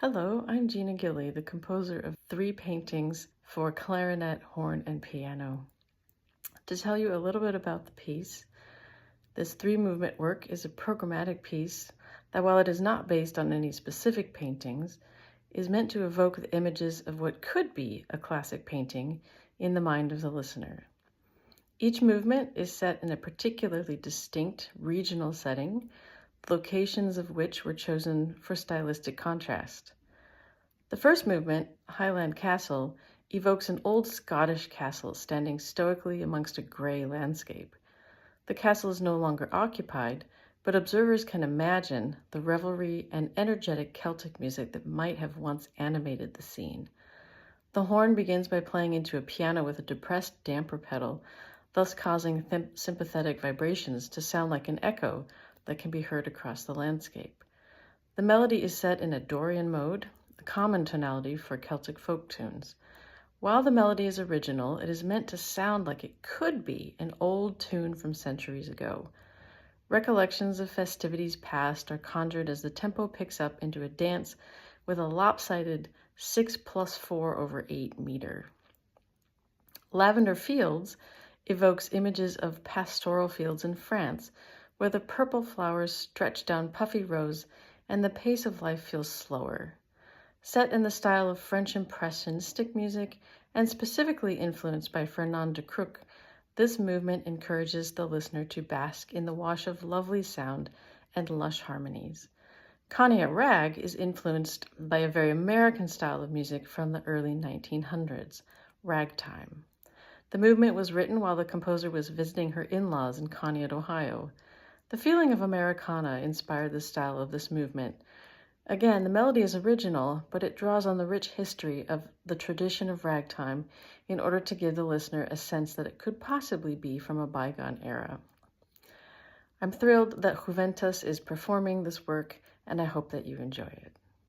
Hello, I'm Gina Gillie, the composer of 3 paintings for clarinet, horn, and piano. To tell you a little bit about the piece, this 3-movement work is a programmatic piece that, while it is not based on any specific paintings, is meant to evoke the images of what could be a classic painting in the mind of the listener. Each movement is set in a particularly distinct regional setting, the locations of which were chosen for stylistic contrast. The first movement, Highland Castle, evokes an old Scottish castle standing stoically amongst a grey landscape. The castle is no longer occupied, but observers can imagine the revelry and energetic Celtic music that might have once animated the scene. The horn begins by playing into a piano with a depressed damper pedal, thus causing sympathetic vibrations to sound like an echo that can be heard across the landscape. The melody is set in a Dorian mode, a common tonality for Celtic folk tunes. While the melody is original, it is meant to sound like it could be an old tune from centuries ago. Recollections of festivities past are conjured as the tempo picks up into a dance with a lopsided 6+4/8 meter. Lavender Fields evokes images of pastoral fields in France, where the purple flowers stretch down puffy rows and the pace of life feels slower. Set in the style of French Impressionistic music and specifically influenced by Fernand de Crook, this movement encourages the listener to bask in the wash of lovely sound and lush harmonies. Clarinet rag is influenced by a very American style of music from the early 1900s, ragtime. The movement was written while the composer was visiting her in-laws in Conneaut, Ohio. The feeling of Americana inspired the style of this movement. Again, the melody is original, but it draws on the rich history of the tradition of ragtime in order to give the listener a sense that it could possibly be from a bygone era. I'm thrilled that Juventus is performing this work, and I hope that you enjoy it.